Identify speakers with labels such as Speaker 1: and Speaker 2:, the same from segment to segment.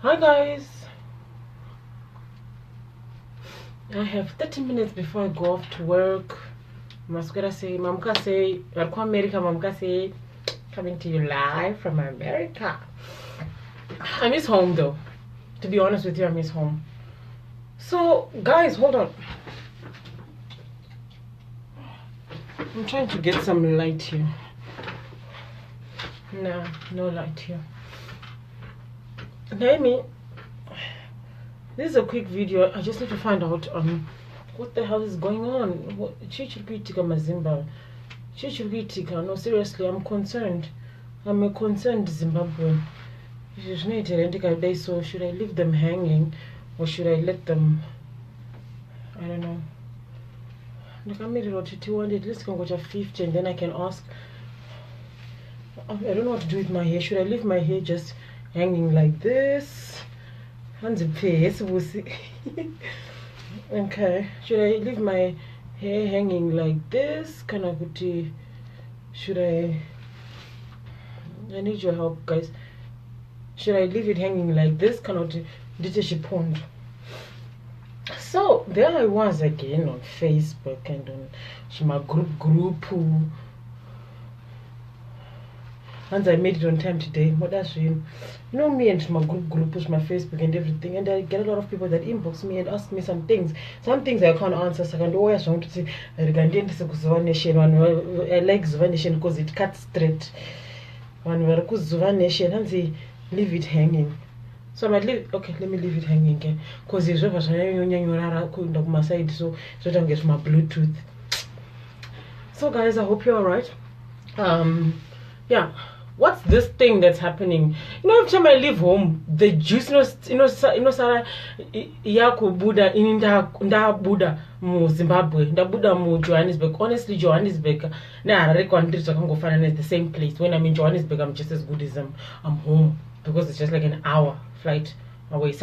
Speaker 1: Hi guys, I have 30 minutes before I go off to work. Masquera say, Mamka say, welcome America, Mamka say, coming to you live from America. I miss home though. To be honest with you, I miss home. So guys, hold on. I'm trying to get some light here. No, no light here. Naomi, this is a quick video. I just need to find out what the hell is going on. No, seriously, I'm concerned. I'm a concerned Zimbabwean. So should I leave them hanging or should I let them? I don't know. Like I made it to 200, let's go to 50 and then I can ask. I don't know what to do with my hair. Should I leave my hair just hanging like this? Okay. Should I leave my hair hanging like this? Should I need your help, guys. Should I leave it hanging like this? So there I was again on Facebook and on my group and I made it on time today. But that's you know me and my group push my Facebook and everything, and I get a lot of people that inbox me and ask me some things I can't answer. So I can always want to say I like Zuva Nation because it cuts straight. When we're Zuva Nation and say leave it hanging. So I might leave. Okay, let me leave it hanging again because it's over. So my side, so I don't get my Bluetooth. So guys, I hope you're alright. Yeah. What's this thing that's happening? You know, every time I leave home, the juice, Sarah, Buddha in Buddha, Zimbabwe, Buddha, Johannesburg. Honestly, Johannesburg, nah, I can't go find the same place. When I'm in Johannesburg, I'm just as good as I'm home because it's just like an hour flight away.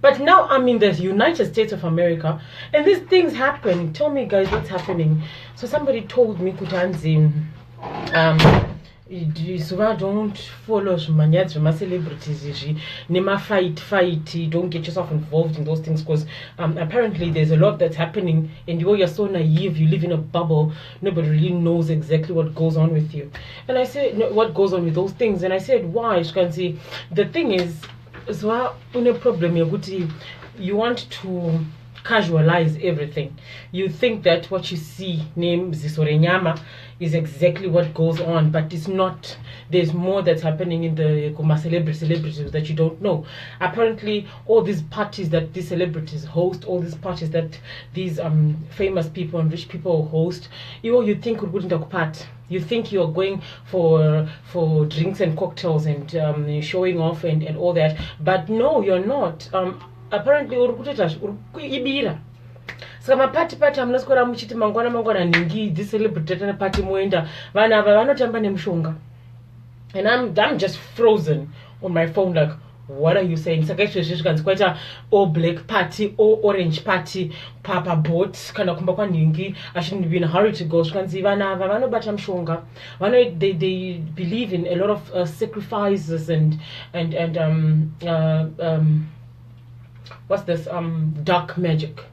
Speaker 1: But now I'm in the United States of America, and these things happen. Tell me, guys, what's happening? So somebody told me, Kutanzi, don't follow my celebrities. Fight. Don't get yourself involved in those things because apparently there's a lot that's happening, and you're so naive. You live in a bubble. Nobody really knows exactly what goes on with you. And I said, no, what goes on with those things? And I said, why? You can see the thing is, so no problem. You want to casualize everything. You think that what you see named Zisorenyama is exactly what goes on, but it's not. There's more that's happening in the celebrities that you don't know. Apparently, all these parties that these celebrities host, all these parties that these famous people and rich people host, you think we wouldn't part. You think you're going for drinks and cocktails and showing off and all that, but no, you're not. Apparently ibira saka mapati amunoswera muchiti mangwana ningi this celebrity party moenda vana ava vanotamba nemushonga, and I'm just frozen on my phone like, what are you saying? Saka izvezvi zvikanzi kwaita all black party, all orange party, papa boat kana kumba kwaningi. I shouldn't be in a hurry to go. Zvikanzi vana ava vanobata mushonga. They believe in a lot of sacrifices and what's this dark magic.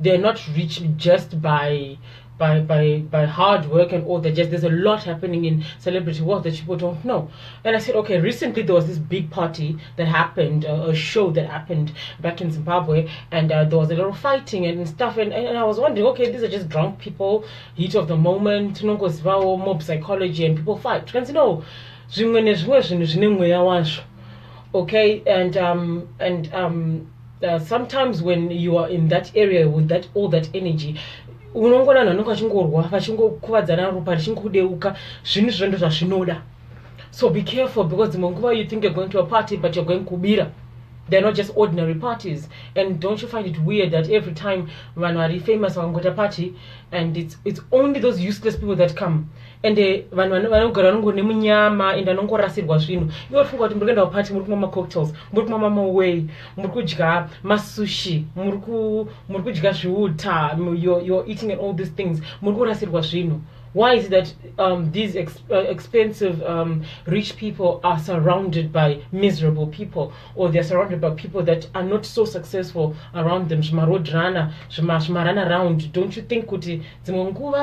Speaker 1: They're not rich just by hard work and all that. Just there's a lot happening in celebrity world that people don't know. And I said, okay, recently there was this big party that happened, a show that happened back in Zimbabwe, and there was a lot of fighting and stuff, and I was wondering, okay, these are just drunk people, heat of the moment, mob psychology, and people fight. Because no, okay, and sometimes when you are in that area with all that energy, so be careful, because the Monguva, you think you're going to a party but you're going kubira. They're not just ordinary parties. And don't you find it weird that every time when we're famous or go to a party, and it's only those useless people that come, and they vanogara nemunyama and anongorasirwa zvinhu, iwo funga kuti muri kuenda party, muri kumwa cocktails, muri kumwa maway, muri kudya masushi, muri kudya zviuta, you're eating and all these things, muri kurasirwa zvinhu. Why is it that these expensive rich people are surrounded by miserable people, or they're surrounded by people that are not so successful around them? Run around. Don't you think kuti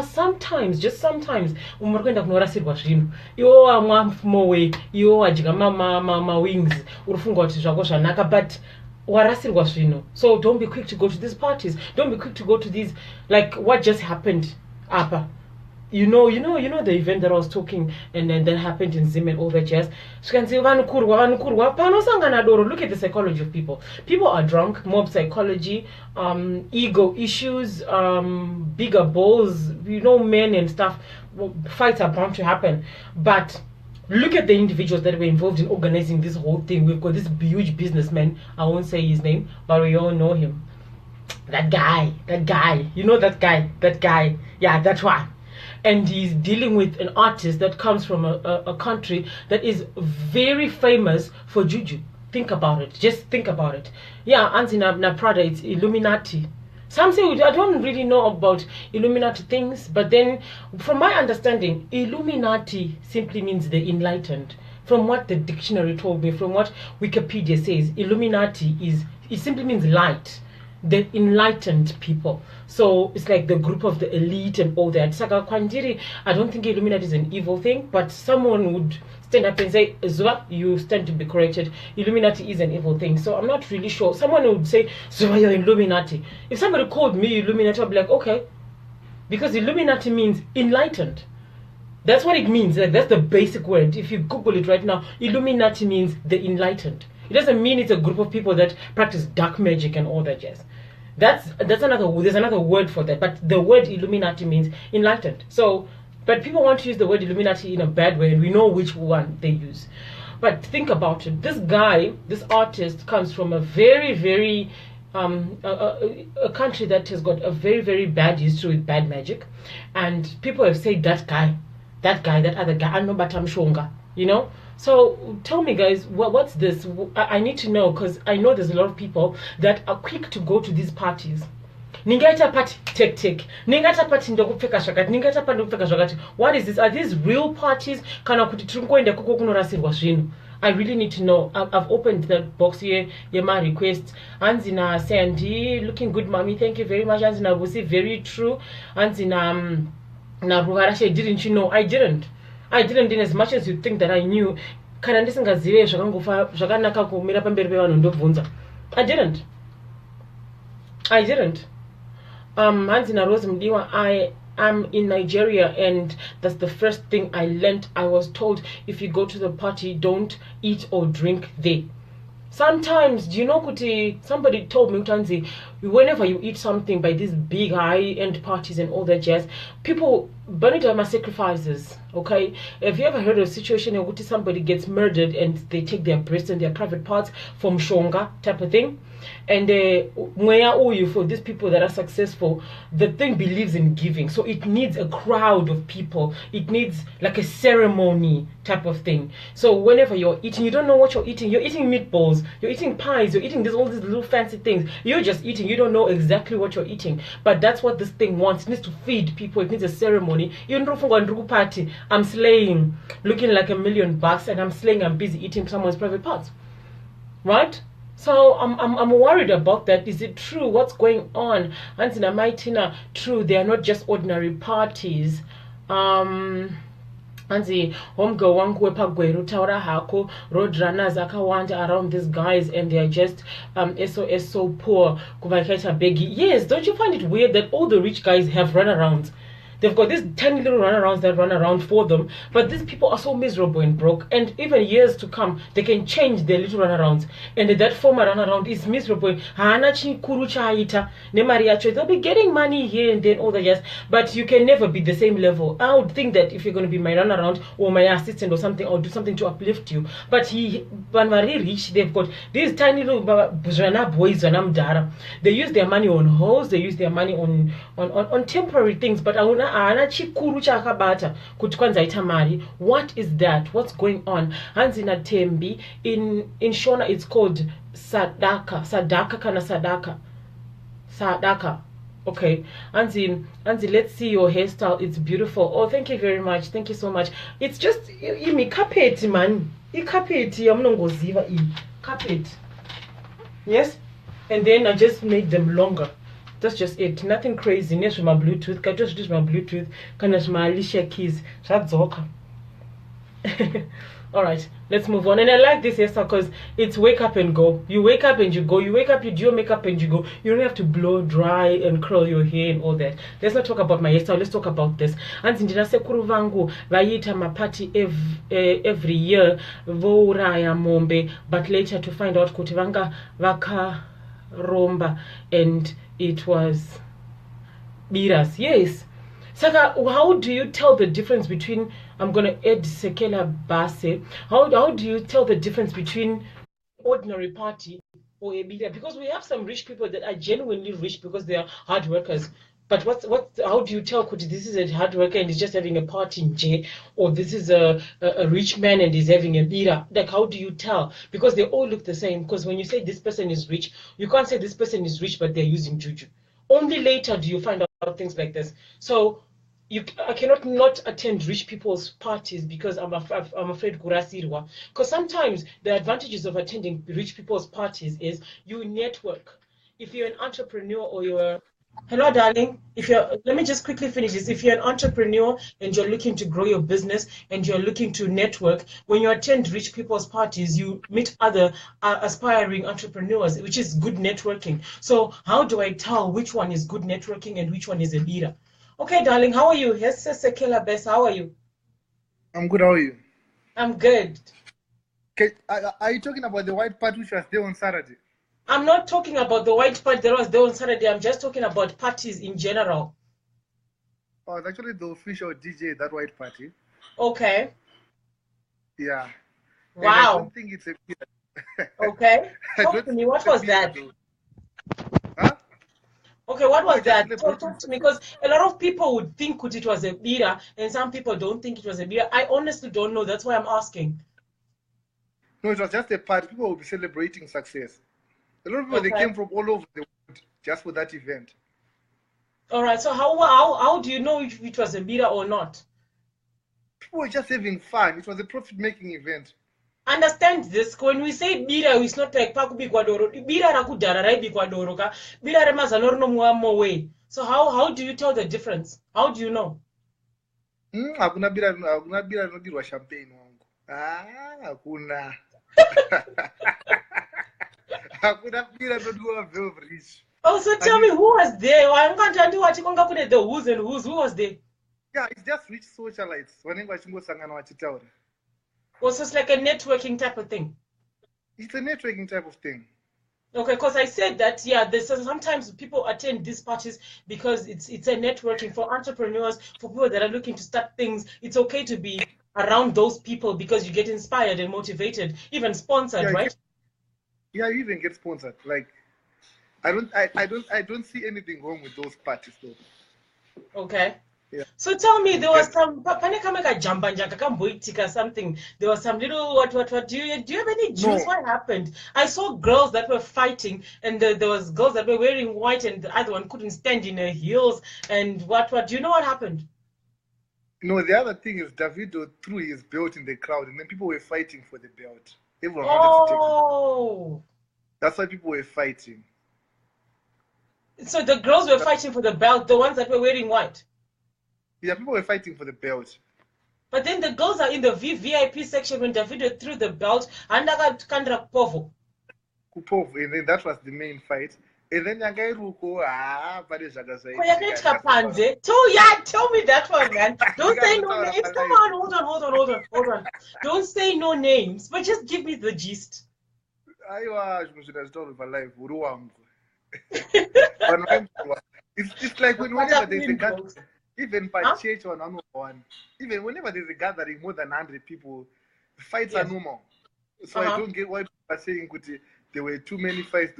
Speaker 1: sometimes, just sometimes, umurkwenda kunorasirwa zvinhu iwo amwa mowe iwo wadya wings urufunga kuti zvako zvanaka, but warasirwa zvinhu. So don't be quick to go to these parties, don't be quick to go to these, like what just happened apa. You know the event that I was talking, and then that happened in Zim and all that jazz. Look at the psychology of people. People are drunk, mob psychology, ego issues, bigger balls, men and stuff. Fights are bound to happen. But look at the individuals that were involved in organizing this whole thing. We've got this huge businessman, I won't say his name, but we all know him. That guy, that guy, yeah, that's why. And he's dealing with an artist that comes from a country that is very famous for juju. Think about it. Just think about it. Yeah, Auntie na Prada, it's Illuminati. Some say, I don't really know about Illuminati things, but then from my understanding, Illuminati simply means the enlightened. From what the dictionary told me, from what Wikipedia says, Illuminati it simply means light. The enlightened people. So it's like the group of the elite and all that. Saka Kwanjiri, I don't think Illuminati is an evil thing, but someone would stand up and say, Zuva, you stand to be corrected. Illuminati is an evil thing. So I'm not really sure. Someone would say, Zuva, you're Illuminati. If somebody called me Illuminati, I'd be like, okay. Because Illuminati means enlightened. That's what it means. Like, that's the basic word. If you Google it right now, Illuminati means the enlightened. It doesn't mean it's a group of people that practice dark magic and all that jazz. There's another word for that, but the word Illuminati means enlightened. So, but people want to use the word Illuminati in a bad way, and we know which one they use. But think about it. This guy, this artist, comes from a very, very a country that has got a very, very bad history with bad magic, and people have said that other guy, Anobatam Shonga, So tell me, guys, what's this? I need to know, because I know there's a lot of people that are quick to go to these parties. Ningaita party tek. Ningaita party ndokupfeka zvakati. Ningaita party ndokupfeka zvakati. What is this? Are these real parties? Kana kuti tiri kuenda koko kunorasirwa zvinhu? I really need to know. I've opened that box here, my requests. Anzina Sandy, looking good, mommy. Thank you very much. Anzina Busi, very true. Anzina Ruharashe, didn't you know? I didn't in as much as you think that I knew. Kana ndisingazive zvakanaka kumira pamberi pevanhu ndobvunza. I didn't. Hanzina Rose Mdiwa, I am in Nigeria, and that's the first thing I learned. I was told, if you go to the party, don't eat or drink there. Sometimes, do you know, Kuti, somebody told me, Utanzi, whenever you eat something by these big high-end parties and all that jazz, people burn it as sacrifices, okay? Have you ever heard of a situation where somebody gets murdered and they take their breasts and their private parts from Shonga type of thing? And for these people that are successful, the thing believes in giving. So it needs a crowd of people. It needs like a ceremony type of thing. So whenever you're eating, you don't know what you're eating. You're eating meatballs, you're eating pies, you're eating all these little fancy things. You're just eating. You don't know exactly what you're eating. But that's what this thing wants. It needs to feed people. It needs a ceremony. I'm slaying, looking like $1 million, and I'm slaying, I'm busy eating someone's private parts. Right? So I'm worried about that. Is it true? What's going on? Antina Maitina, true, they are not just ordinary parties. Anzi homegirl wangu wepagweru taura hako road runners akawanda around these guys, and they are just so poor kuvaikaita begi. Yes, don't you find it weird that all the rich guys have runarounds? They've got these tiny little runarounds that run around for them, but these people are so miserable and broke, and even years to come, they can change their little runarounds, and that former runaround is miserable. They'll be getting money here and then all that, yes, but you can never be the same level. I would think that if you're going to be my runaround or my assistant or something, or do something to uplift you, but when very rich, they've got these tiny little boys. They use their money on hoes, they use their money on temporary things, but what is that? What's going on? Hanzina Tembi, in Shona it's called sadaka kana sadaka. Okay, Anzi, let's see your hairstyle. It's beautiful. Oh, thank you very much. Thank you so much. It's just imi carpet, man. Carpet. Ziva carpet. Yes, and then I just made them longer. That's just it. Nothing crazy. Next with my Bluetooth. I just use my Bluetooth. Kind of my Alicia keys. That's all. All right, let's move on. And I like this hairstyle because it's wake up and go. You wake up and you go. You wake up, you do your makeup and you go. You don't have to blow dry and curl your hair and all that. Let's not talk about my hairstyle. Let's talk about this. And ndina sekuru vangu vaita mapati every year vouraya mombe, but later to find out kuti vanga vakaromba and it was biras. Yes. Saka, how do you tell the difference between, I'm going to add Sekela Base, how do you tell the difference between ordinary party or a bida? Because we have some rich people that are genuinely rich because they are hard workers. But how do you tell Kuti this is a hard worker and he's just having a party in J, or this is a rich man and he's having a bira? Like, how do you tell? Because they all look the same. Because when you say this person is rich, you can't say this person is rich, but they're using juju. Only later do you find out things like this. So I cannot not attend rich people's parties because I'm afraid kurasirwa. Because sometimes the advantages of attending rich people's parties is you network. If you're an entrepreneur or you're hello, darling. Let me just quickly finish this. If you're an entrepreneur and you're looking to grow your business and you're looking to network, when you attend rich people's parties, you meet other aspiring entrepreneurs, which is good networking. So how do I tell which one is good networking and which one is a leader? Okay, darling, how are you? Yes, Sekela Best, how are you?
Speaker 2: I'm good, how are you?
Speaker 1: I'm good.
Speaker 2: Okay, are you talking about the white part which was there on Saturday?
Speaker 1: I'm not talking about the white part that was there on Saturday. I'm just talking about parties in general.
Speaker 2: Oh, it's actually the official DJ, that white party.
Speaker 1: Okay.
Speaker 2: Yeah.
Speaker 1: Wow.
Speaker 2: And I don't think it's a beer.
Speaker 1: Okay. Talk to me. What was that?
Speaker 2: Huh?
Speaker 1: Okay, what was that? Talk to me, because a lot of people would think it was a beer, and some people don't think it was a beer. I honestly don't know. That's why I'm asking.
Speaker 2: No, it was just a party. People will be celebrating success. A lot of people, they came from all over the world just for that event.
Speaker 1: All right. So how do you know if it was a beer or not?
Speaker 2: People were just having fun. It was a profit-making event.
Speaker 1: Understand this. When we say bira, it's not like pakubikwadoro. Bira rakudara raibikwadoro ka. Bira remazanoro muamo way. So how do you tell the difference? How do you know?
Speaker 2: Hakuna bira rinodirwa champagne wangu. Hakuna. Hakuna bira rinodirwa beverage.
Speaker 1: Oh, so tell me, who was there? I'm going to do what you're going to put the who's and who's. Who was there?
Speaker 2: Yeah, it's just rich socialites.
Speaker 1: Oh, so it's like a networking type of thing.
Speaker 2: It's a networking type of thing.
Speaker 1: Okay, because I said that, yeah, sometimes people attend these parties because it's a networking for entrepreneurs, for people that are looking to start things. It's okay to be around those people because you get inspired and motivated, even sponsored, right?
Speaker 2: Yeah, you even get sponsored. Like, I don't see anything wrong with those parties though.
Speaker 1: Okay.
Speaker 2: Yeah.
Speaker 1: So tell me, there was some something. There was some little what? Do you have any juice? No. What happened? I saw girls that were fighting, and there was girls that were wearing white, and the other one couldn't stand in her heels. And what? Do you know what happened?
Speaker 2: No, the other thing is Davido threw his belt in the crowd, and then people were fighting for the belt. Everyone wanted to take it. That's why people were fighting.
Speaker 1: So the girls were fighting for the belt, the ones that were wearing white.
Speaker 2: Yeah, people were fighting for the belt.
Speaker 1: But then the girls are in the VIP section when Davido threw the belt and I got Kandra Povo.
Speaker 2: And then that was the main fight. And then Yagai Ruko,
Speaker 1: tell me that one, man. Don't say no names. Come on, hold on. Don't say no names, but just give me the gist.
Speaker 2: It's like whenever there's a gathering, even by church or one, even whenever there's a gathering more than 100 people, fights are normal. So I don't get why people are saying there were too many fights,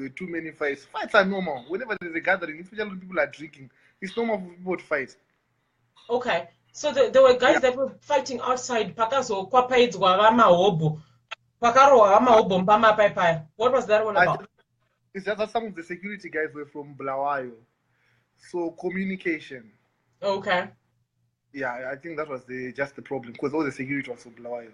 Speaker 2: Fights are normal. Whenever there's a gathering, especially when people are drinking, it's normal for people to fight.
Speaker 1: Okay. So there were guys that were fighting outside Pakaso Kwapaids Wagama Obo. Pakaro Wagama Obo Mbama Pai. What was that all about?
Speaker 2: It's just that some of the security guys were from Blawayo. So communication.
Speaker 1: Okay.
Speaker 2: Yeah, I think that was just the problem because all the security was so blowy.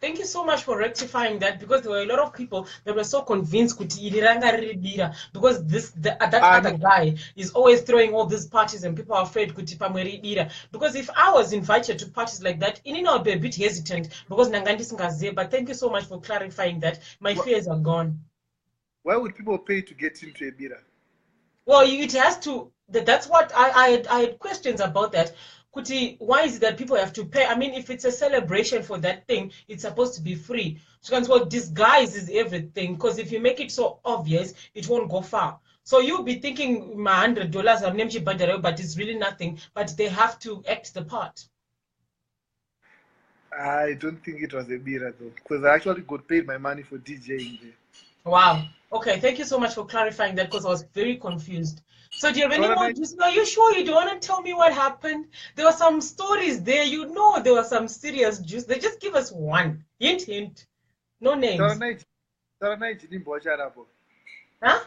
Speaker 1: Thank you so much for rectifying that, because there were a lot of people that were so convinced kuti iri ranga riri bira, because that other guy is always throwing all these parties and people are afraid kuti pamwe ribira. Because if I was invited to parties like that, inini I would be a bit hesitant because nanga ndisingazive. But thank you so much for clarifying that. My fears are gone.
Speaker 2: Why would people pay to get into a bira?
Speaker 1: Well, it has to. That's what I had questions about that. Kuti, why is it that people have to pay? I mean, if it's a celebration for that thing, it's supposed to be free. So what disguises everything, because if you make it so obvious, it won't go far. So you'll be thinking my $100 are named but it's really nothing. But they have to act the part.
Speaker 2: I don't think it was a bira though, because I actually got paid my money for DJing there.
Speaker 1: Wow. Okay, thank you so much for clarifying that, because I was very confused. So do you have any more? Are you sure you don't want to tell me what happened? There were some stories there. You know there was some serious juice. They just give us one. Hint, hint. No names. Huh?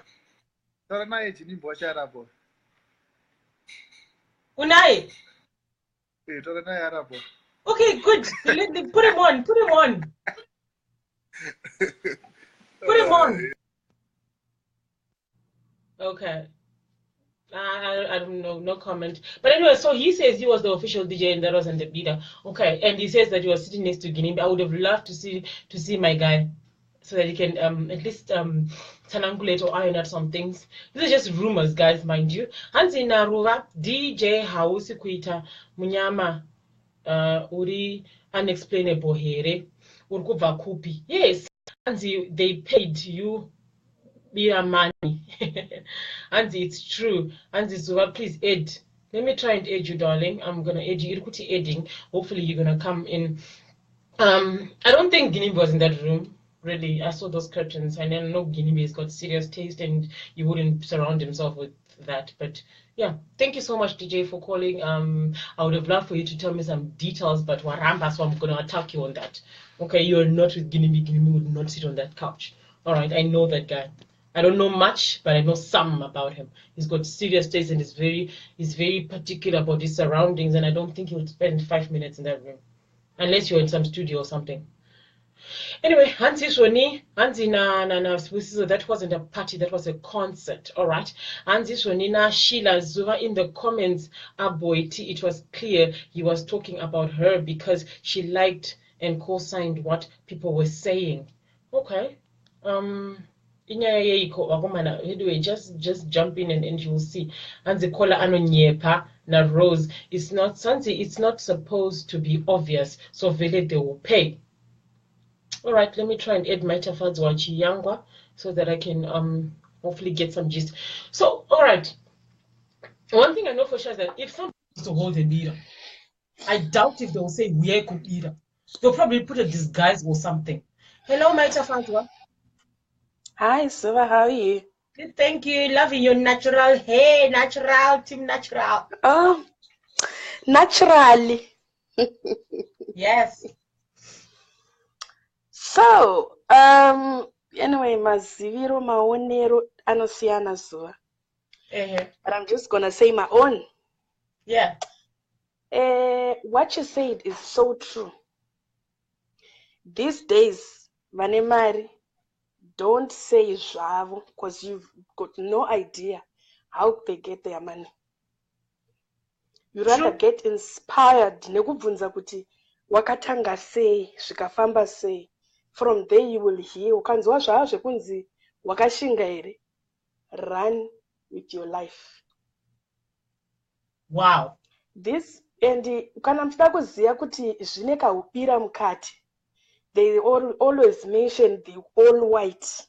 Speaker 1: Unai. Okay, good. Put him on. Put him on. Put him on. Okay. I don't know, no comment. But anyway, so he says he was the official DJ and that wasn't the leader. Okay, and he says that he was sitting next to Guinea. I would have loved to see my guy, so that he can at least tanangulate or iron out some things. These are just rumors, guys, mind you. Hansi Naruva, DJ Hausi Kuita, Munyama, Uri, unexplainable here, Urkuva Kupi. Yes, Hansi, they paid you money. Anzi, it's true. Anzi, Zuva, please aid. Let me try and aid you, darling. I'm gonna aid you. Irkuti aiding. Hopefully you're gonna come in. I don't think Guinea was in that room. Really, I saw those curtains, and I know Guinea has got serious taste, and you wouldn't surround himself with that. But yeah, thank you so much, DJ, for calling. I would have loved for you to tell me some details, but Waramba, so I'm gonna attack you on that. Okay, you're not with Guinea. Guinea would not sit on that couch. All right, I know that guy. I don't know much, but I know some about him. He's got serious taste and he's very particular about his surroundings, and I don't think he would spend 5 minutes in that room. Unless you're in some studio or something. Anyway, Hansi Shoni, Hansi so that wasn't a party, that was a concert, all right? Hansi Shoni na Sheila Zuva in the comments, Aboiti, it was clear he was talking about her because she liked and co-signed what people were saying. Okay. Anyway, just jump in and you'll see. And the caller anonyepa na Rose. It's not supposed to be obvious, so vele they will pay. All right, let me try and add my tafadzwachi yangwa so that I can hopefully get some gist. So, all right. One thing I know for sure is that if someone wants to hold a leader, I doubt if they'll say we are leader. They'll probably put a disguise or something. Hello, my tafadzwa.
Speaker 3: Hi, Zuva, how are you?
Speaker 1: Good, thank you. Loving your natural hair, natural, team natural.
Speaker 3: Oh, naturally.
Speaker 1: Yes.
Speaker 3: So, anyway, maziviro maonero anosiana Zuva. But I'm just gonna say my own.
Speaker 1: Yeah.
Speaker 3: What you said is so true. These days, vanemari, don't say zvavo because you've got no idea how they get their money. You rather get inspired nekubvunza kuti wakatanga sei zvikafamba sei. From there you will hear ukanzwa zvavo zvekunzi wakashinga here. Run with your life.
Speaker 1: Wow.
Speaker 3: This and kana mchida kuziya kuti zvine kahupira mukati. They always mention the all white.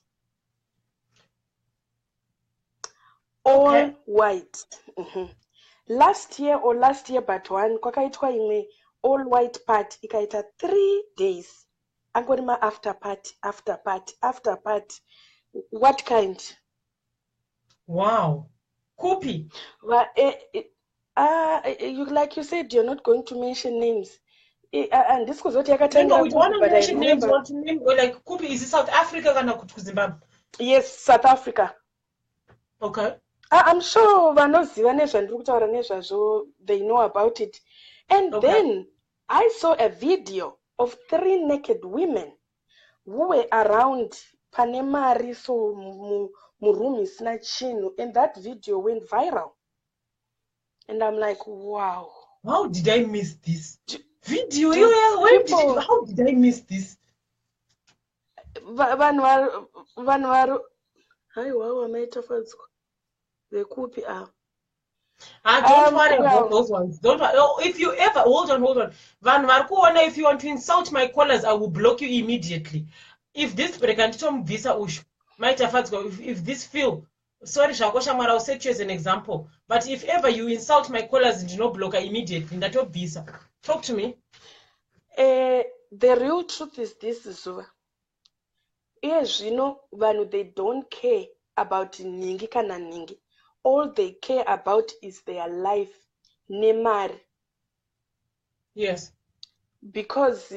Speaker 3: All white. Last year but one, kwakaitwa imwe all white party ikaita 3 days. Angorima after party. What kind?
Speaker 1: Wow. Kupi.
Speaker 3: Like you said, you're not going to mention names. And this was what Yakatangra.
Speaker 1: No, we want to mention names. Want to name like Kupi? Is it South Africa or Zimbabwe?
Speaker 3: Yes, South Africa.
Speaker 1: Okay.
Speaker 3: I'm sure vanoziva nezvandiri kutaura nezvazvo, they know about it. And
Speaker 1: Okay.
Speaker 3: then I saw a video of 3 naked women who were around pane mari, so muroom isina chinhu, and that video went viral. And I'm like, wow.
Speaker 1: How did I miss this video?
Speaker 3: People,
Speaker 1: How did I miss this?
Speaker 3: vanhu vari haiwa wamaita fadzwa vekupi ava.
Speaker 1: Don't worry about those ones. Don't worry. Oh, if you ever hold on. Vanhu vari kuona, if you want to insult my callers, I will block you immediately. If this visa ushu maita fadzwa, if this feel sorry zvako shamwari, I'll set you as an example. But if ever you insult my callers, ndinoblocker immediately. Ndatobvisa. Talk to me.
Speaker 3: The real truth is this, Zuva. Yes, vanhu, they don't care about ningi kana ningi. All they care about is their life, nemari.
Speaker 1: Yes.
Speaker 3: Because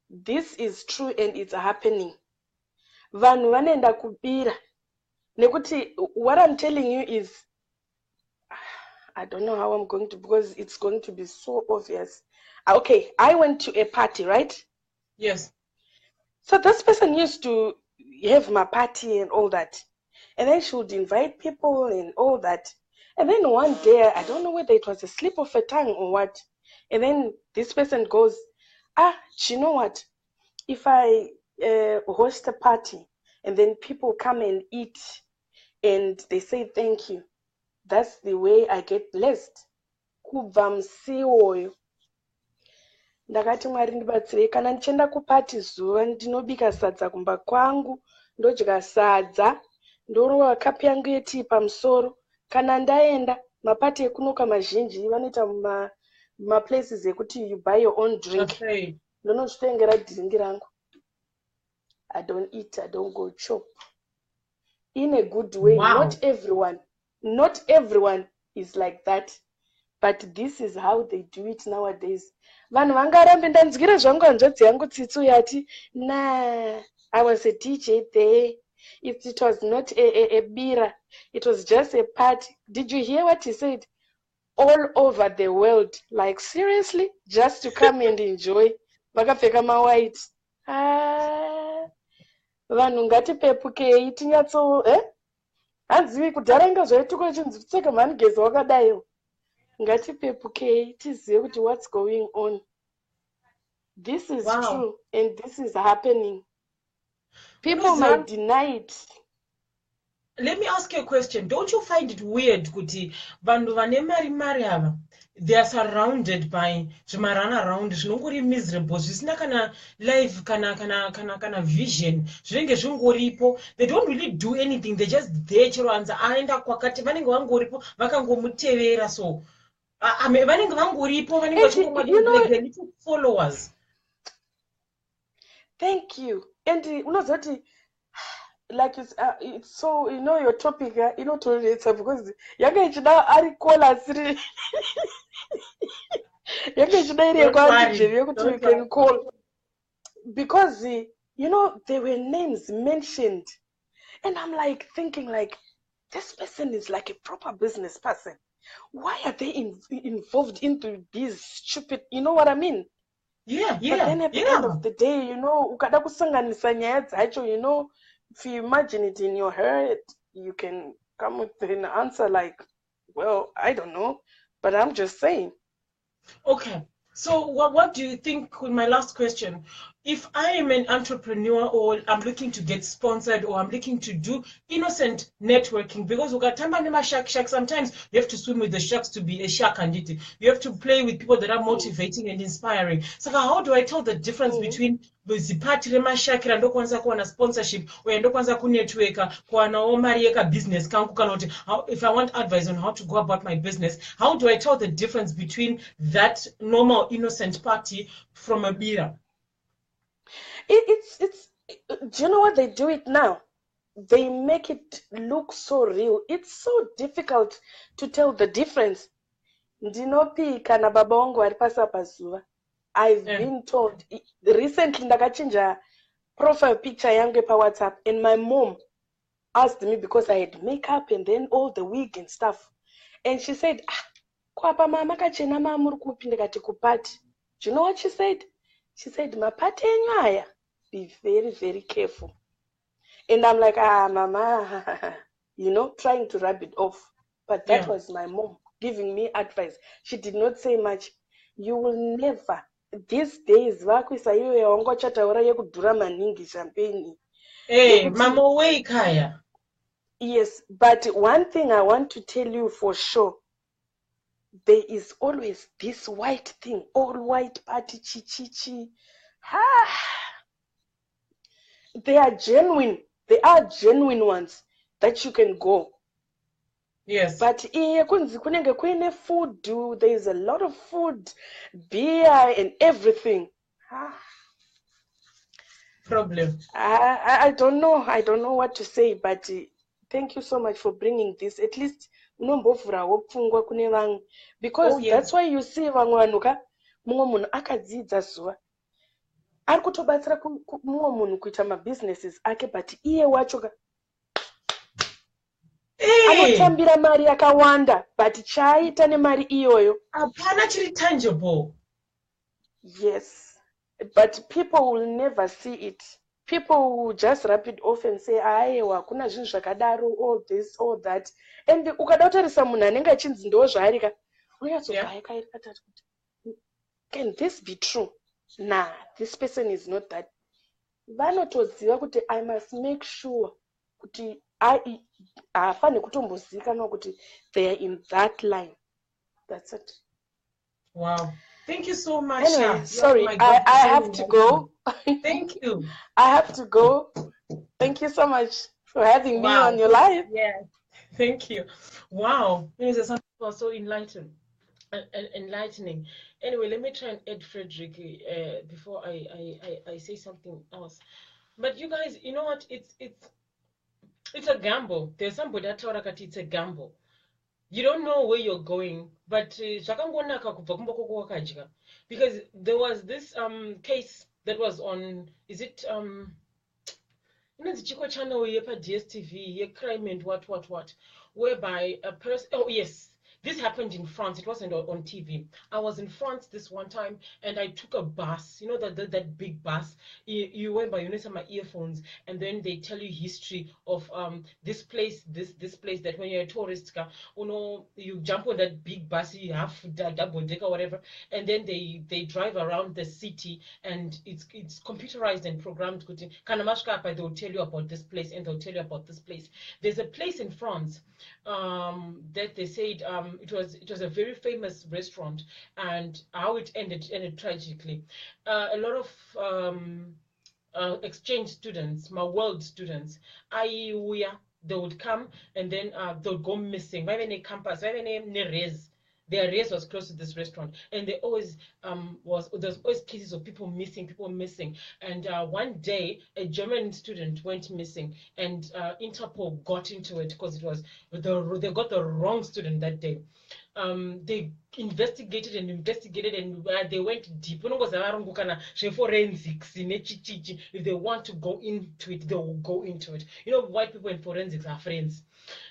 Speaker 3: this is true and it's happening. Vanhu vanoenda kubira. Nekuti, what I'm telling you is, I don't know how I'm going to, because it's going to be so obvious. Okay, I went to a party, right?
Speaker 1: Yes.
Speaker 3: So this person used to have my party and all that. And then she would invite people and all that. And then one day, I don't know whether it was a slip of a tongue or what. And then this person goes, do you know what? If I host a party and then people come and eat and they say thank you, that's the way I get blessed. Kubva musi oyo. Ndakati Mwari ndibatsire, kana ndichienda kupati zuva ndinobika sadza kumba kwangu, ndodya sadza, ndorova kapi yangu yetii pamusoro. Kana ndaenda mapati ekunoka mazhinji vanoita maplaces ekuti you buy your own drink.
Speaker 1: Okay.
Speaker 3: Ndonozvitengera dhiringi rangu. I don't eat, I don't go chop. In a good way.
Speaker 1: Wow.
Speaker 3: Not everyone is like that. But this is how they do it nowadays. Vanhu vangarambe ndanzwira zvangu hanzvadzi yangu Tsitsu yati, nah, I was a DJ there. It was not a bira. It was just a party. Did you hear what he said? All over the world. Like, seriously? Just to come and enjoy. Vakapfeka mawhite. Vanhu ngatipepukei tinyatso, hanzivi kudhara inga zvaituko chinzi kupfeka mhanigezi wakadaiwo. Ngatipepukei tizive kuti what's going on. This is true and this is happening. People might deny it.
Speaker 1: Let me ask you a question. Don't you find it weird kuti vanhu vane mari ava, they are surrounded by zvimarana around zvinongori miserable, zvisina kana life kana vision, zvinenge zvingoripo. They don't really do anything. They just there chero anza aenda kwakati vanenge vangoripo vakangomutevera, so vanenge vangoripo vanenge vachingomwa like little followers.
Speaker 3: Thank you. And unozoti like it's so, your topic inotoretsa because yanga ichida ari call asiri yanga ichida iri yekwanjeri yekuti you can call, because there were names mentioned and I'm like thinking like this person is like a proper business person. Why are they involved into these stupid, you know what I mean?
Speaker 1: Yeah.
Speaker 3: But then at the end of the day, ukada kusanganisa nyaya dzacho, if you imagine it in your head, you can come with an answer like, well, I don't know, but I'm just saying.
Speaker 1: Okay. So what do you think, with my last question, if I am an entrepreneur or I'm looking to get sponsored or I'm looking to do innocent networking, because ukatamba nema shark, sometimes you have to swim with the sharks to be a shark, and you have to play with people that are motivating and inspiring. So how do I tell the difference between zipati remashakira ndokwanisa kuwana sponsorship uye ndokwanisa kunetworka kuwanawo mari yeka business kangu, kana kuti if I want advice on how to go about my business, how do I tell the difference between that normal innocent party from a beer?
Speaker 3: It's do you know what they do it now? They make it look so real. It's so difficult to tell the difference. Ndinopika na baba wangu aripasa pazuva. I've been told recently ndakachinja profile picture yangu pa WhatsApp, and my mom asked me because I had makeup and then all the wig and stuff. And she said, kwapa mama kachena mama kupi ndikati kupati. Do you know what she said? She said, mapati enyu aya, be very, very careful. And I'm like, mama, you know, trying to rub it off. But that was my mom giving me advice. She did not say much. You will never, these days, vakuisa iwe wangochataura yekudhura maningi champagne.
Speaker 1: Hey, mama way kaya.
Speaker 3: Yes, but one thing I want to tell you for sure, there is always this white thing, all white party, chi. They are genuine. They are genuine ones that you can go.
Speaker 1: Yes.
Speaker 3: But kunenge food, there is a lot of food, beer and everything.
Speaker 1: Problem.
Speaker 3: I don't know. I don't know what to say, but thank you so much for bringing this. At least because that's why you see vamwe vanhu ka mumwe munhu akadzidza zuva ari kutobatsira mumwe munhu kuita mabusinesses ake, but iye wacho ka anotambira mari yakawanda, but chaaita nemari iyoyo
Speaker 1: hapana chiri tangible.
Speaker 3: Yes, but people will never see it. People will just wrap it off and say, aiwa kuna zvinhu zvakadaro, all this, all that. And ukada kutarisa munhu anenge achinzi ndo zvaari ka unyatsogayakaikatati kuti can this be true? Nah, this person is not that. Vanotoziva kuti I must make sure kuti haafani kutombozivikanwa kuti they are in that line. That's it.
Speaker 1: Wow. Thank you so much.
Speaker 3: Anyway, sorry, I have to go.
Speaker 1: Thank you.
Speaker 3: I have to go. Thank you so much for having me on your live.
Speaker 1: Yeah. Thank you. Wow. Some people are so enlightening. Anyway, let me try and add Frederick before I say something else. But you guys, you know what? It's a gamble. There's somebody that told us it's a gamble. You don't know where you're going, but because there was this case that was on, is it you know the Chico channel DSTV, crime and what, whereby a person, oh yes, this happened in France. It wasn't on TV. I was in France this one time, and I took a bus. You know that big bus. You went by, you need some earphones, and then they tell you history of this place, this place. That when you're a tourist, you know, you jump on that big bus, you have double decker or whatever, and then they drive around the city, and it's computerized and programmed. They'll tell you about this place, and they'll tell you about this place. There's a place in France that they said it was a very famous restaurant, and how it ended tragically. A lot of exchange students, my world students, they would come and then they would go missing. Campus, their race was close to this restaurant, and there always there's always cases of people missing. And one day a German student went missing, and Interpol got into it because they got the wrong student that day. They investigated and they went deep. Forensics, if they want to go into it, they will go into it. You know, white people in forensics are friends.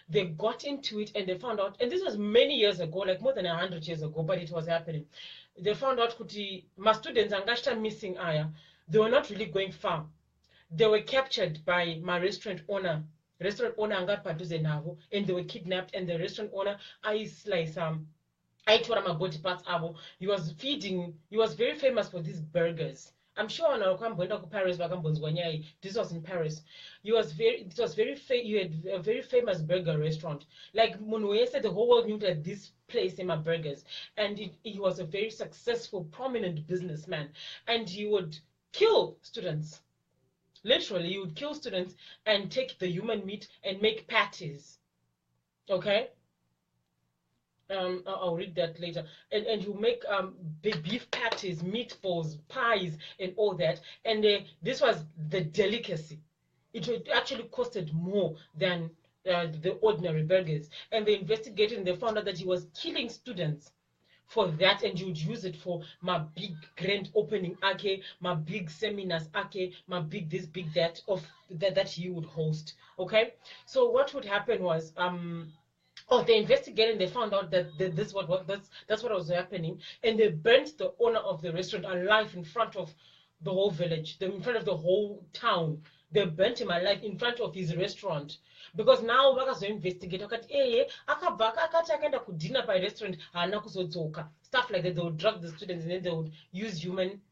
Speaker 1: They got into it and they found out, and this was many years ago, like more than 100 years ago, but it was happening. They found out kuti my students angashta missing aya. They were not really going far. They were captured by my restaurant owner angapaduze navo, and they were kidnapped, and the restaurant owner I told him my body parts abo. He was very famous for these burgers. I'm sure Paris, this was in Paris. You had a very famous burger restaurant. Like Munwe said, the whole world knew that this place in my burgers. And he was a very successful, prominent businessman. And he would kill students. Literally, he would kill students and take the human meat and make patties. Okay? I'll read that later. And you make beef patties, meatballs, pies, and all that. And this was the delicacy. It actually costed more than the ordinary burgers. And they investigated and they found out that he was killing students for that, and you would use it for my big grand opening ake, my big seminars ake, my big this, big that of that you would host. Okay, so what would happen was oh, they investigated and they found out that that's what was happening, and they burnt the owner of the restaurant alive in front of the whole village, in front of the whole town. They burnt him alive in front of his restaurant because now vakazoinvestigate vakati akabva akati akaenda kudhina parestaurant haana kuzodzoka, stuff like that. They would drug the students and then they would use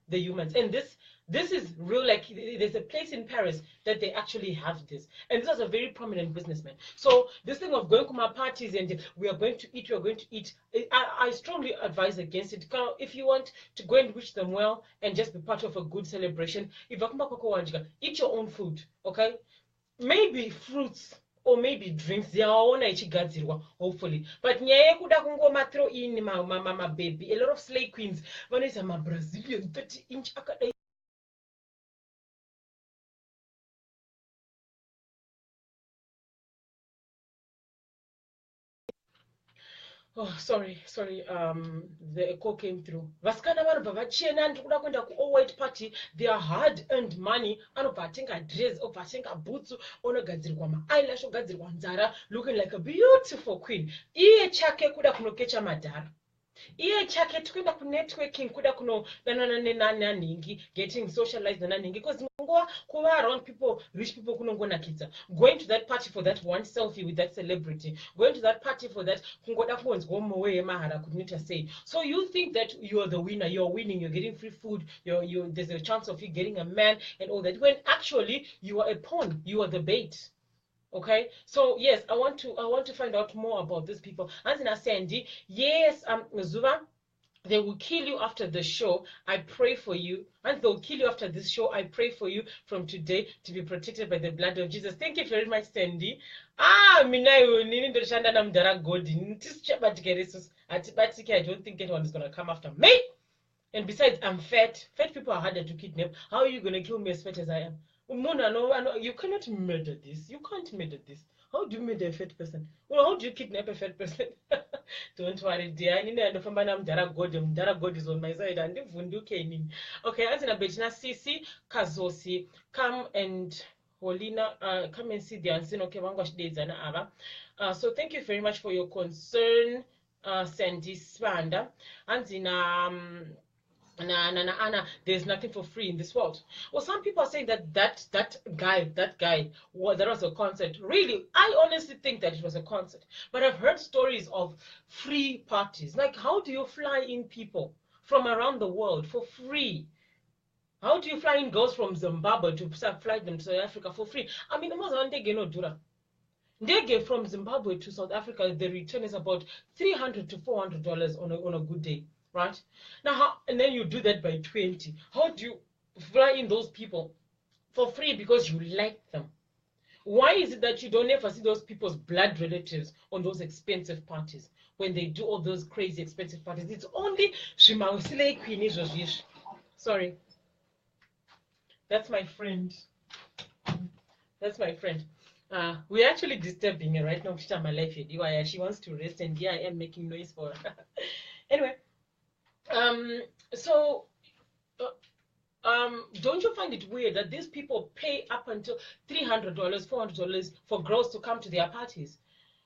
Speaker 1: the humans. And this is real. Like, there's a place in Paris that they actually have this, and this was a very prominent businessman. So this thing of going to my parties and we are going to eat, I strongly advise against it. If you want to go and wish them well and just be part of a good celebration, eat your own food, okay? Maybe fruits or maybe drinks yaona ichigadzirwa, hopefully. But nyaya yekuda kungoma throw in my baby, a lot of slay queens vanoisa mabrazilian 30-inch akadai. Oh, sorry. The echo came through. Vaskana vanobva vachena ndikuda kuenda ku white party, their hard earned money, anobva atenga dress, obva atenga boots, onogadzirwa ma-eyelash, ogadzirwa nzara, looking like a beautiful queen. Iye chake kuda kunokecha madhara. Iye chake tokuenda kunetworking, kuda kunodanana nenanhingi, getting socialized nenanhingi, because kuva around people, rich people kunongonakidza. Going to that party for that one selfie with that celebrity, going to that party for that kungoda kuonzwa mowe mahara kunita say. So you think that you are the winner, you're winning, you're getting free food, there's a chance of you getting a man and all that, when actually you are a pawn, you are the bait. Okay, so yes, I want to find out more about these people. Anzina Sandy, yes, Zuva, they will kill you after the show. I pray for you. And they'll kill you after this show. I pray for you from today to be protected by the blood of Jesus. Thank you very much, Sandy. Minayo, nini ndoshanda na mdara God. I don't think anyone is gonna come after me. And besides, I'm fat. Fat people are harder to kidnap. How are you gonna kill me as fat as I am? No, you cannot murder this. You can't murder this. How do you murder a fat person? Well, how do you kidnap a fat person? Don't worry, dear. Mdara God is on my side. And okay, as in a Betina Sisi, Kazosi, come and Holina, come and see the Ansino okay, Ava. So thank you very much for your concern, Sandy Spanda. And in Anna, there's nothing for free in this world. Well, some people are saying that guy, well, that was a concert. Really, I honestly think that it was a concert. But I've heard stories of free parties. Like, how do you fly in people from around the world for free? How do you fly in girls from Zimbabwe to fly them to South Africa for free? I mean, Ndege from Zimbabwe to South Africa, the return is about $300 to $400 on a good day. Right now, and then you do that by 20. How do you fly in those people for free because you like them? Why is it that you don't ever see those people's blood relatives on those expensive parties when they do all those crazy expensive parties? It's only sorry, that's my friend. That's my friend. We're actually disturbing her right now. She wants to rest, and here I am making noise for her. Anyway. Don't you find it weird that these people pay up until $300, $400 for girls to come to their parties?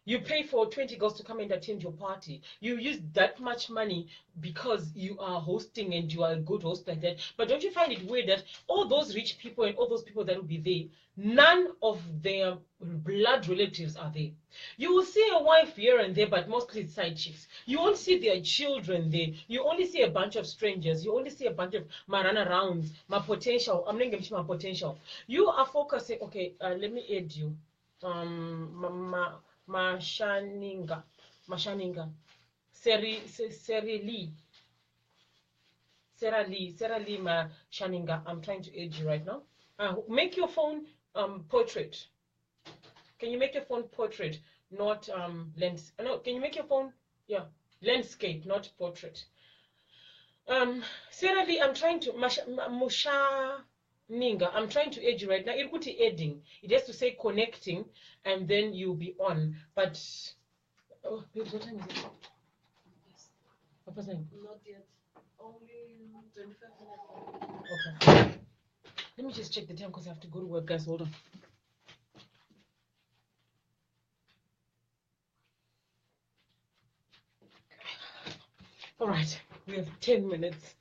Speaker 1: You pay for 20 girls to come and attend your party. You use that much money because you are hosting and you are a good host like that. But don't you find it weird that all those rich people and all those people that will be there, none of their blood relatives are there? You will see a wife here and there, but mostly it's side chicks. You won't see their children there. You only see a bunch of strangers. You only see a bunch of marana rounds, my potential. I'm not going to my potential. You are focusing. Okay, let me add you. Mashaninga, Sarah Lee Mashaninga. I'm trying to aid you right now. Make your phone portrait. Can you make your phone portrait, not lens? No, can you make your phone landscape, not portrait? Sarah Lee, I'm trying to Ninga, I'm trying to aid you right now. It could be adding. It has to say connecting, and then you'll be on. But what time is it? Not yet. Only 25 minutes. Okay. Let me just check the time because I have to go to work, guys. Hold on. All right, we have 10 minutes.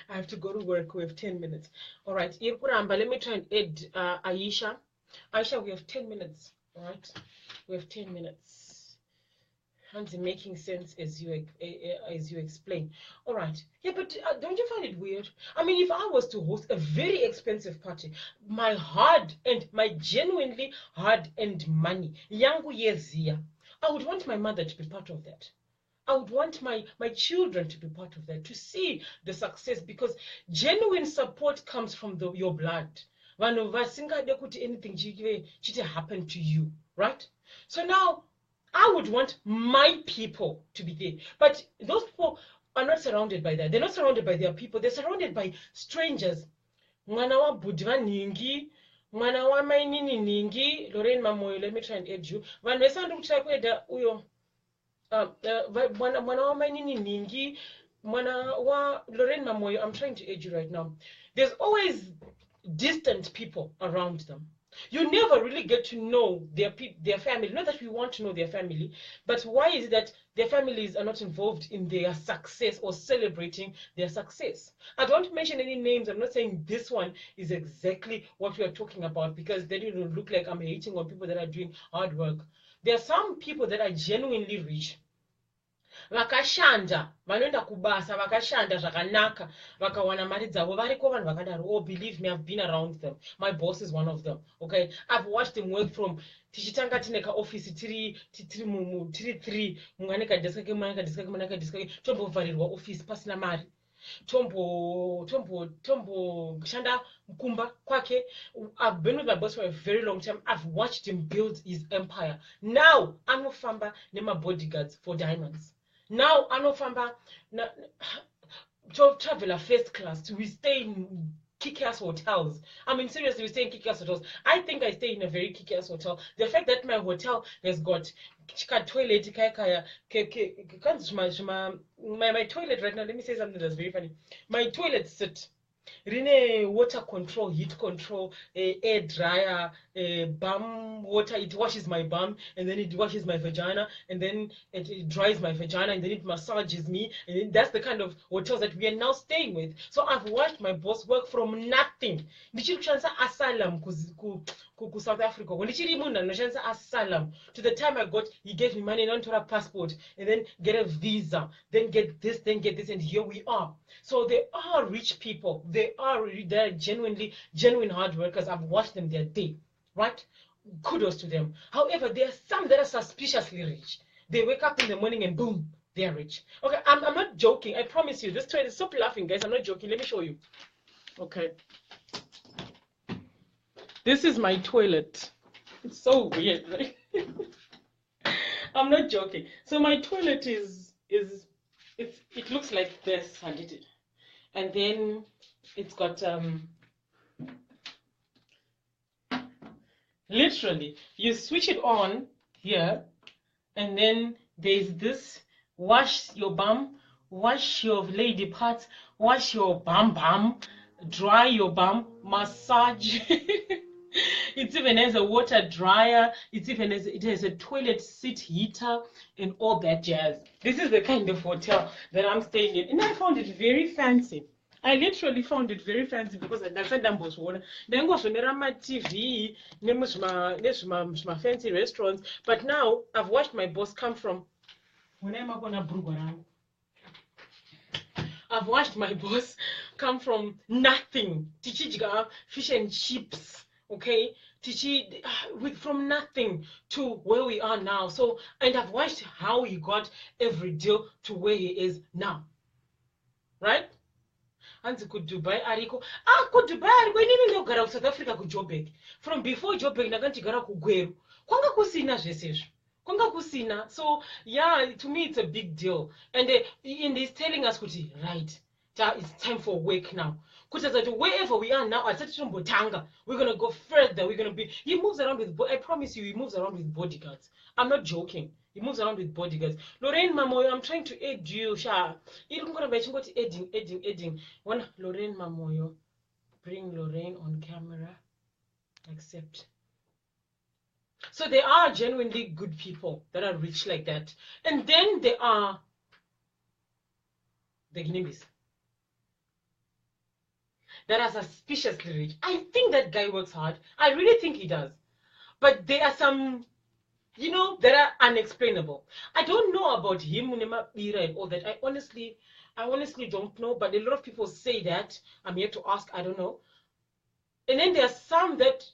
Speaker 1: I have to go to work. We have 10 minutes. All right, let me try and add Aisha. Aisha, we have 10 minutes. All right, we have 10 minutes. Hands making sense as you explain. All right, yeah, but don't you find it weird? I mean, if I was to host a very expensive party, my genuinely hard-earned money, yangu yezia, I would want my mother to be part of that. I would want my children to be part of that, to see the success, because genuine support comes from your blood. Vanhu vasingade kuti anything chite happen to you, right? So now I would want my people to be there. But those people are not surrounded by that. They're not surrounded by their people. They're surrounded by strangers. Mwana wa budva ningi, mwana wa mainini ningi, Lorraine Mamoyo, let me try and add you. Vanhu vesandu kuchaya kueda uyo mwana wa mainini ningi, mwana wa Lorraine Mamoyo, I'm trying to add you right now. There's always distant people around them. You never really get to know their family. Not that we want to know their family, but why is it that their families are not involved in their success or celebrating their success? I don't mention any names. I'm not saying this one is exactly what we are talking about, because then it will look like I'm hating on people that are doing hard work. There are some people that are genuinely rich. Vakashanda, vanoenda kubasa, vakashanda zvakanaka, vakawana mari dzavo, variko vanhu vakadaro. Oh, believe me, I've been around them. My boss is one of them. Okay, I've watched them work from tichitanga tine kaofisi tiri 3 mumwe ane kadesk kake, mumwe ane kadesk kake, mumwe ane kadesk kake, tombovharirwa ofisi pasina mari, shanda kumba kwake. I've been with my boss for a very long time. I've watched him build his empire. Now anofamba nema bodyguards for diamonds. Now anofamba to travel a first class. We stay in kick-ass hotels. I mean, seriously, we stay in kick-ass hotels. I think I stay in a very kick-ass hotel. The fact that my hotel has got toilet, my toilet right now, let me say something that's very funny. My toilet set rine water control, heat control, air dryer, bum water. It washes my bum, and then it washes my vagina, and then it dries my vagina, and then it massages me. And then that's the kind of hotels that we are now staying with. So I've watched my boss work from nothing. Ndichiri kushandisa asylum ku South Africa. When ndichiri munhu anoshandisa asylum, to the time I got, he gave me money, not a passport, and then get a visa, then get this, and here we are. So they are rich people. They're genuine hard workers. I've watched them their day, right? Kudos to them. However, there are some that are suspiciously rich. They wake up in the morning and boom, they're rich. Okay, I'm not joking. I promise you. This trade, stop laughing, guys. I'm not joking. Let me show you. Okay. This is my toilet. It's so weird, right? I'm not joking. So my toilet it looks like this, and then it's got literally you switch it on here, and then there's this: wash your bum, wash your lady parts, wash your bum, dry your bum, massage. It even has a water dryer. It has a toilet seat heater and all that jazz. This is the kind of hotel that I'm staying in, and I found it very fancy. I literally found it very fancy because I said my TV, my fancy restaurants. But now I've watched my boss come from. I've watched my boss come from nothing. Tichijiga fish and chips. Okay, from nothing to where we are now. So, and I've watched how he got every deal to where he is now. Right? Anzi ku Dubai ariko. Ku Dubai ariko inini ndogara ku South Africa ku Joburg. From before Joburg nakandigara ku Gweru. Kwanga kusina zvesezvo. Kwanga kusina. So, yeah, to me it's a big deal. And he's telling us kuti, right, it's time for work now. Wherever we are now, we're gonna go further. We're gonna be. He moves around with. I promise you, he moves around with bodyguards. I'm not joking. He moves around with bodyguards. Lorraine Mamoyo, I'm trying to aid you. Sha, you're gonna be aiding. One Lorraine Mamoyo, bring Lorraine on camera. Accept. So there are genuinely good people that are rich like that, and then there are the Guineas that are suspiciously rich. I think that guy works hard. I really think he does. But there are some, that are unexplainable. I don't know about him, Munema Bira and all that. I honestly don't know. But a lot of people say that. I'm here to ask. I don't know. And then there are some that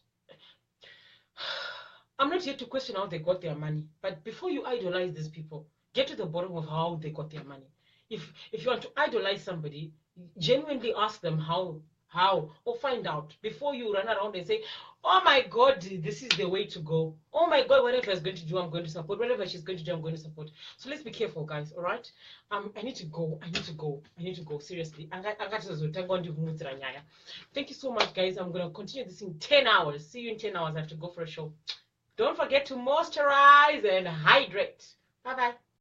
Speaker 1: I'm not here to question how they got their money. But before you idolize these people, get to the bottom of how they got their money. If you want to idolize somebody, genuinely ask them how, or find out before you run around and say, oh my God, this is the way to go. Oh my God, whatever is going to do, I'm going to support. Whatever she's going to do, I'm going to support. So let's be careful, guys. All right. I need to go. Seriously. Thank you so much, guys. I'm going to continue this in 10 hours. See you in 10 hours. I have to go for a show. Don't forget to moisturize and hydrate. Bye-bye.